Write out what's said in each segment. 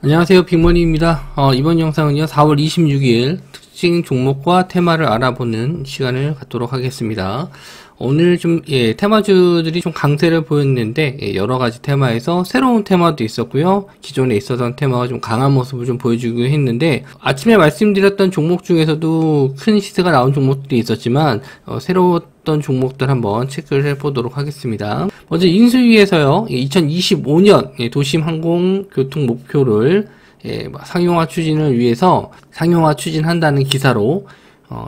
안녕하세요, 빅머니입니다. 이번 영상은요 4월 26일 특징 종목과 테마를 알아보는 시간을 갖도록 하겠습니다. 오늘 좀 테마주들이 좀 강세를 보였는데 여러가지 테마에서 새로운 테마도 있었고요, 기존에 있었던 테마가 좀 강한 모습을 좀 보여주기도 했는데, 아침에 말씀드렸던 종목 중에서도 큰 시세가 나온 종목들이 있었지만 새로웠던 종목들 한번 체크를 해보도록 하겠습니다. 먼저 인수위에서요 2025년 도심 항공 교통 목표를 상용화 추진을 위해서 상용화 추진한다는 기사로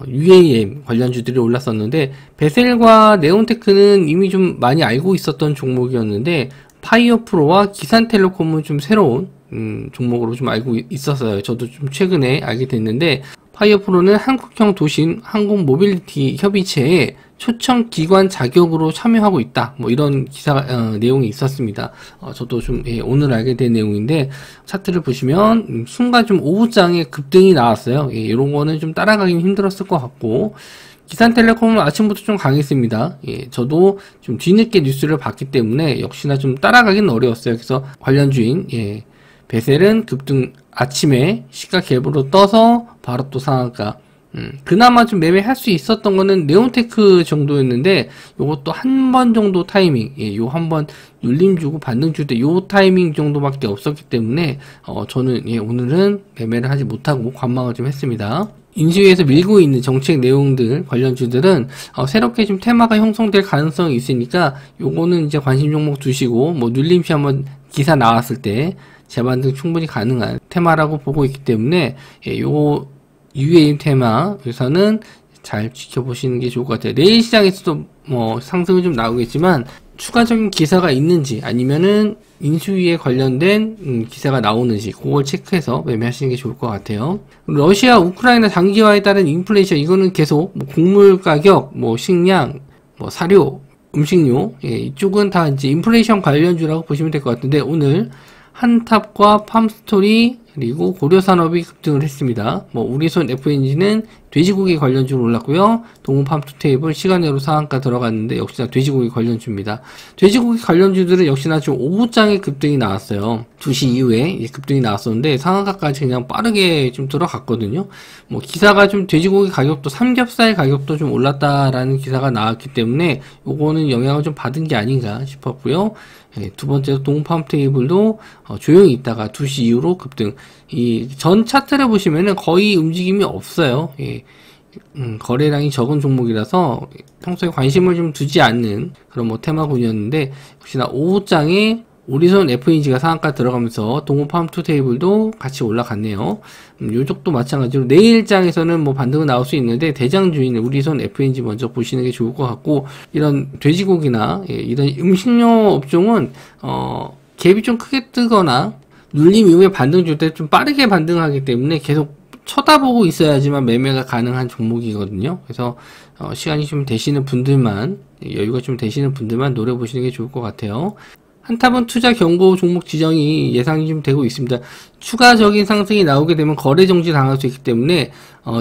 UAM 관련주들이 올랐었는데, 베셀과 네온테크는 이미 좀 많이 알고 있었던 종목이었는데 파이어프로와 기산텔레콤은 좀 새로운 종목으로 좀 알고 있었어요. 저도 좀 최근에 알게 됐는데, 파이어프로는 한국형 도심 항공 모빌리티 협의체에 초청 기관 자격으로 참여하고 있다, 뭐 이런 기사 내용이 있었습니다. 저도 좀 오늘 알게 된 내용인데, 차트를 보시면 순간 좀 오후장에 급등이 나왔어요. 이런 거는 좀 따라가긴 힘들었을 것 같고, 기산텔레콤은 아침부터 좀 강했습니다. 저도 좀 뒤늦게 뉴스를 봤기 때문에 역시나 좀 따라가긴 어려웠어요. 그래서 관련주인 베셀은 급등, 아침에 시가 갭으로 떠서 바로 또 상한가. 그나마 좀 매매할 수 있었던 거는 네온테크 정도였는데, 요것도 한 번 정도 타이밍, 요 한 번 눌림 주고 반등 줄 때 요 타이밍 정도밖에 없었기 때문에 저는 오늘은 매매를 하지 못하고 관망을 좀 했습니다. 인수위에서 밀고 있는 정책 내용들 관련주들은 새롭게 좀 테마가 형성될 가능성이 있으니까 요거는 이제 관심 종목 두시고, 뭐 눌림시 한번 기사 나왔을 때 재반등 충분히 가능한 테마라고 보고 있기 때문에 요 UAM 테마에서는 잘 지켜보시는 게 좋을 것 같아요. 내일 시장에서도 뭐 상승은 좀 나오겠지만 추가적인 기사가 있는지, 아니면은 인수위에 관련된 기사가 나오는지, 그걸 체크해서 매매하시는 게 좋을 것 같아요. 러시아 우크라이나 장기화에 따른 인플레이션, 이거는 계속 뭐 곡물 가격, 뭐 식량, 뭐 사료, 음식료, 이쪽은 다 이제 인플레이션 관련주라고 보시면 될 것 같은데, 오늘 한탑과 팜스토리 그리고 고려산업이 급등을 했습니다. 뭐 우리손 FNG는 돼지고기 관련주로 올랐고요. 동우팜투테이블 시간외로 상한가 들어갔는데 역시나 돼지고기 관련주입니다. 돼지고기 관련주들은 역시나 좀 오후장에 급등이 나왔어요. 2시 이후에 급등이 나왔었는데 상한가까지 그냥 빠르게 좀 들어갔거든요. 뭐 기사가 좀 돼지고기 가격도, 삼겹살 가격도 좀 올랐다라는 기사가 나왔기 때문에 요거는 영향을 좀 받은 게 아닌가 싶었고요. 두 번째로 동우팜테이블도 조용히 있다가 2시 이후로 급등. 이 전 차트를 보시면은 거의 움직임이 없어요. 거래량이 적은 종목이라서 평소에 관심을 좀 두지 않는 그런 뭐 테마군이었는데, 혹시나 오후장에 오리손 FEG가 상한가 들어가면서 동호팜투테이블도 같이 올라갔네요. 요쪽도 마찬가지로 내일장에서는 뭐 반등은 나올 수 있는데, 대장주인 우리손 FEG 먼저 보시는 게 좋을 것 같고, 이런 돼지고기나 이런 음식료 업종은 갭이 좀 크게 뜨거나 눌림 이후에 반등 줄 때 좀 빠르게 반등하기 때문에 계속 쳐다보고 있어야지만 매매가 가능한 종목이거든요. 그래서 시간이 좀 되시는 분들만, 여유가 좀 되시는 분들만 노려보시는 게 좋을 것 같아요. 한탑은 투자 경고 종목 지정이 예상이 좀 되고 있습니다. 추가적인 상승이 나오게 되면 거래 정지 당할 수 있기 때문에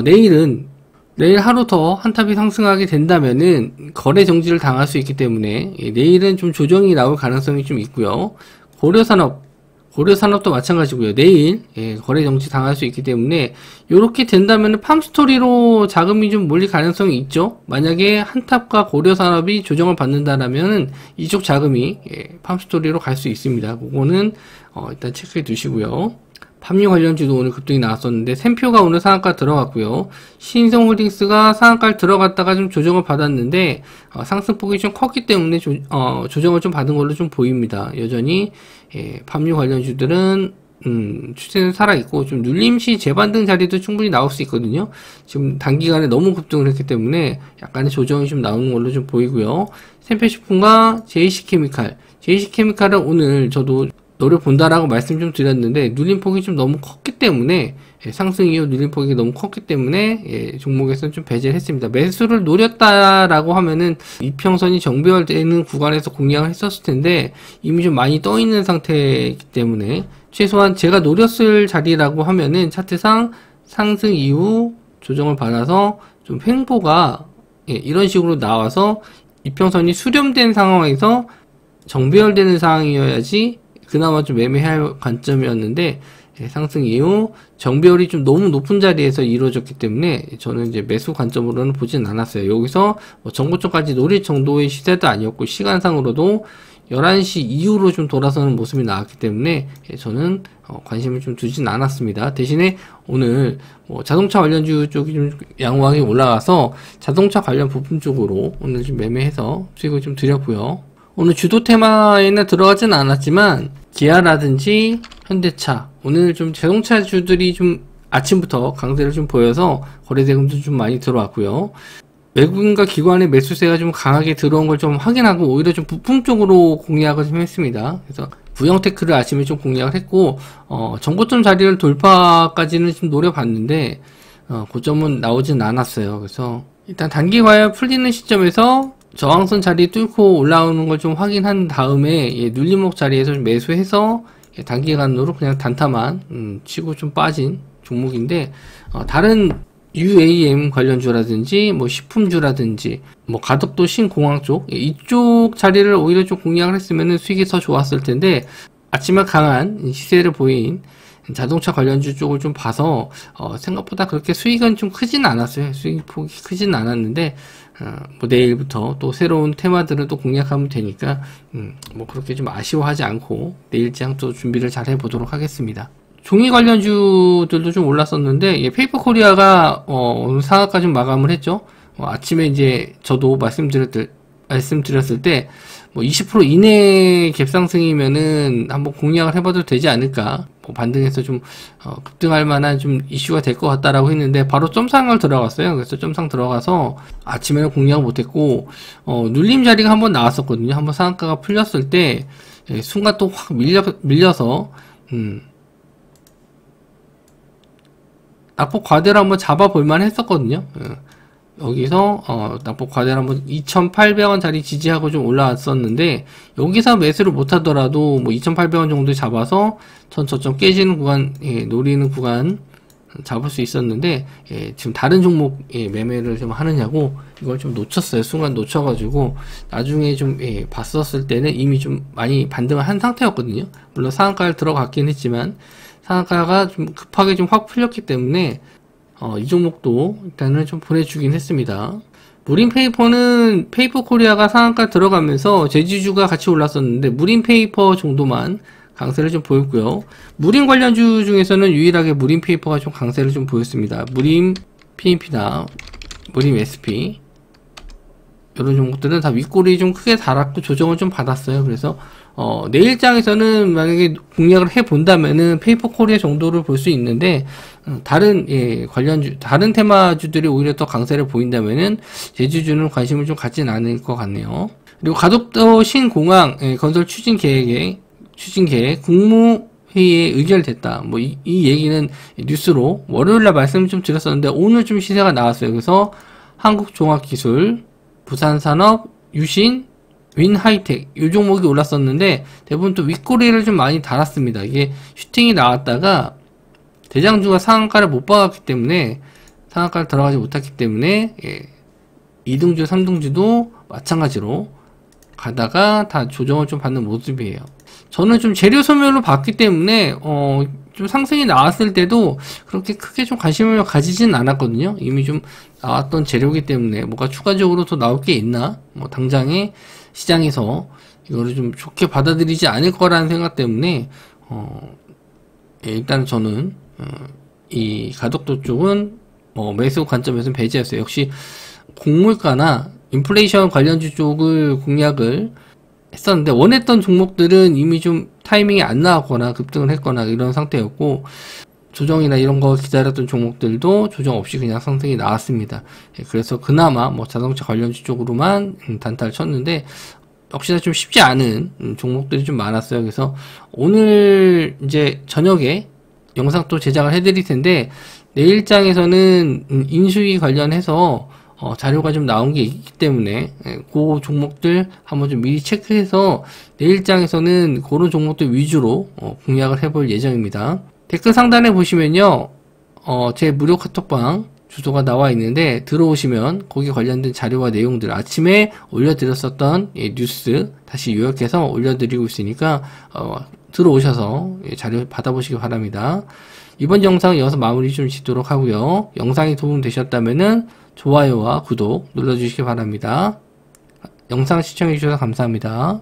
내일 하루 더 한탑이 상승하게 된다면은 거래 정지를 당할 수 있기 때문에 내일은 좀 조정이 나올 가능성이 좀 있고요. 고려산업도 마찬가지고요. 내일 거래 정지 당할 수 있기 때문에 이렇게 된다면 팜스토리로 자금이 좀 몰릴 가능성이 있죠. 만약에 한탑과 고려산업이 조정을 받는다라면 이쪽 자금이 팜스토리로 갈 수 있습니다. 그거는 일단 체크해 두시고요. 팜유 관련주도 오늘 급등이 나왔었는데, 샘표가 오늘 상한가 들어갔고요. 신성홀딩스가 상한가를 들어갔다가 좀 조정을 받았는데 상승폭이 좀 컸기 때문에 조정을 좀 받은 걸로 좀 보입니다. 여전히 팜유 관련주들은 추세는 살아있고, 좀 눌림시 재반등 자리도 충분히 나올 수 있거든요. 지금 단기간에 너무 급등을 했기 때문에 약간의 조정이 좀 나오는 걸로 좀 보이고요. 샘표식품과 JC케미칼은 오늘 저도 노려본다라고 말씀 좀 드렸는데, 눌림폭이 좀 너무 컸기 때문에, 상승 이후 눌림폭이 너무 컸기 때문에 종목에서는 좀 배제를 했습니다. 매수를 노렸다라고 하면은 이평선이 정배열되는 구간에서 공략을 했었을 텐데 이미 좀 많이 떠 있는 상태이기 때문에, 최소한 제가 노렸을 자리라고 하면은 차트상 상승 이후 조정을 받아서 좀 횡보가 이런 식으로 나와서 이평선이 수렴된 상황에서 정배열되는 상황이어야지 그나마 좀 매매할 관점이었는데, 상승 이후 정배열이 좀 너무 높은 자리에서 이루어졌기 때문에 저는 이제 매수 관점으로는 보진 않았어요. 여기서 뭐 정고점까지 노릴 정도의 시세도 아니었고 시간상으로도 11시 이후로 좀 돌아서는 모습이 나왔기 때문에 저는 관심을 좀 두진 않았습니다. 대신에 오늘 뭐 자동차 관련주 쪽이 좀 양호하게 올라가서 자동차 관련 부품 쪽으로 오늘 좀 매매해서 수익을 좀 드렸고요. 오늘 주도 테마에는 들어가진 않았지만 기아라든지 현대차 오늘 좀 자동차주들이 좀 아침부터 강세를 좀 보여서 거래대금도 좀 많이 들어왔고요. 외국인과 기관의 매수세가 좀 강하게 들어온 걸 좀 확인하고 오히려 좀 부품 쪽으로 공략을 좀 했습니다. 그래서 부영테크를 아침에 좀 공략을 했고 정고점 자리를 돌파까지는 좀 노려봤는데 고점은 나오진 않았어요. 그래서 일단 단기 과열 풀리는 시점에서 저항선 자리 뚫고 올라오는 걸 좀 확인한 다음에 눌림목 자리에서 좀 매수해서 단기간으로 그냥 단타만 치고 좀 빠진 종목인데 다른 UAM 관련주라든지 뭐 식품주라든지 뭐 가덕도 신공항 쪽 이쪽 자리를 오히려 좀 공략을 했으면 수익이 더 좋았을 텐데 아침에 강한 시세를 보인 자동차 관련주 쪽을 좀 봐서 생각보다 그렇게 수익은 좀 크진 않았어요. 수익 폭이 크진 않았는데 뭐 내일부터 또 새로운 테마들을 또 공략하면 되니까 뭐 그렇게 좀 아쉬워하지 않고 내일장 또 준비를 잘 해보도록 하겠습니다. 종이 관련주들도 좀 올랐었는데 페이퍼코리아가 오늘 상한가 좀 마감을 했죠. 아침에 이제 저도 말씀드렸을 때 뭐 20% 이내 갭상승이면은 한번 공략을 해봐도 되지 않을까. 뭐 반등해서 좀 급등할 만한 좀 이슈가 될 것 같다라고 했는데 바로 점상을 들어갔어요. 그래서 점상 들어가서 아침에는 공략을 못했고 눌림 자리가 한번 나왔었거든요. 한번 상한가가 풀렸을 때 순간 또 확 밀려서 낙폭 과대로 한번 잡아볼만 했었거든요. 여기서 낙폭 과대로 한번 2,800원 자리 지지하고 좀 올라왔었는데 여기서 매수를 못하더라도 뭐 2,800원 정도 잡아서 전 저점 깨지는 구간 노리는 구간 잡을 수 있었는데 지금 다른 종목 매매를 좀 하느냐고 이걸 좀 놓쳤어요. 순간 놓쳐가지고 나중에 좀 봤었을 때는 이미 좀 많이 반등을 한 상태였거든요. 물론 상한가를 들어갔긴 했지만 상한가가 좀 급하게 좀 확 풀렸기 때문에 이 종목도 일단은 좀 보내주긴 했습니다. 무림페이퍼는 페이퍼코리아가 상한가 들어가면서 제지주가 같이 올랐었는데 무림페이퍼 정도만 강세를 좀 보였고요. 무림 관련주 중에서는 유일하게 무림페이퍼가 좀 강세를 좀 보였습니다. 무림 PMP나 무림 SP 이런 종목들은 다 윗골이 좀 크게 달았고 조정을 좀 받았어요. 그래서 내일장에서는 만약에 공략을 해 본다면은 페이퍼코리아 정도를 볼 수 있는데 다른 관련주 다른 테마주들이 오히려 더 강세를 보인다면은 제주주는 관심을 좀 갖진 않을 것 같네요. 그리고 가덕도 신공항 건설 추진 계획 국무회의에 의결됐다. 뭐 이 얘기는 뉴스로 월요일날 말씀을 좀 드렸었는데 오늘 좀 시세가 나왔어요. 그래서 한국종합기술, 부산산업, 유신, 윈하이텍 이 종목이 올랐었는데 대부분 또 윗꼬리를 좀 많이 달았습니다. 이게 슈팅이 나왔다가 대장주가 상한가를 못 받았기 때문에 상한가를 들어가지 못했기 때문에 2등주 3등주도 마찬가지로 가다가 다 조정을 좀 받는 모습이에요. 저는 좀 재료 소멸로 봤기 때문에 좀 상승이 나왔을 때도 그렇게 크게 좀 관심을 가지진 않았거든요. 이미 좀 나왔던 재료이기 때문에 뭐가 추가적으로 더 나올 게 있나 뭐 당장에 시장에서 이거를 좀 좋게 받아들이지 않을 거라는 생각 때문에 일단 저는 이 가덕도 쪽은 매수 관점에서는 배제했어요. 역시 곡물가나 인플레이션 관련주 쪽을 공략을 했었는데 원했던 종목들은 이미 좀 타이밍이 안 나왔거나 급등을 했거나 이런 상태였고 조정이나 이런 거 기다렸던 종목들도 조정 없이 그냥 상승이 나왔습니다. 그래서 그나마 뭐 자동차 관련주 쪽으로만 단타를 쳤는데 역시나 좀 쉽지 않은 종목들이 좀 많았어요. 그래서 오늘 이제 저녁에 영상 또 제작을 해드릴 텐데 내일장에서는 인수위 관련해서 자료가 좀 나온 게 있기 때문에 그 종목들 한번 좀 미리 체크해서 내일장에서는 그런 종목들 위주로 공략을 해볼 예정입니다. 댓글 상단에 보시면요 제 무료 카톡방 주소가 나와 있는데 들어오시면 거기 관련된 자료와 내용들 아침에 올려드렸었던 뉴스 다시 요약해서 올려드리고 있으니까 들어오셔서 자료 받아보시기 바랍니다. 이번 영상은 여기서 마무리 좀 짓도록 하고요. 영상이 도움되셨다면은 좋아요와 구독 눌러주시기 바랍니다. 영상 시청해주셔서 감사합니다.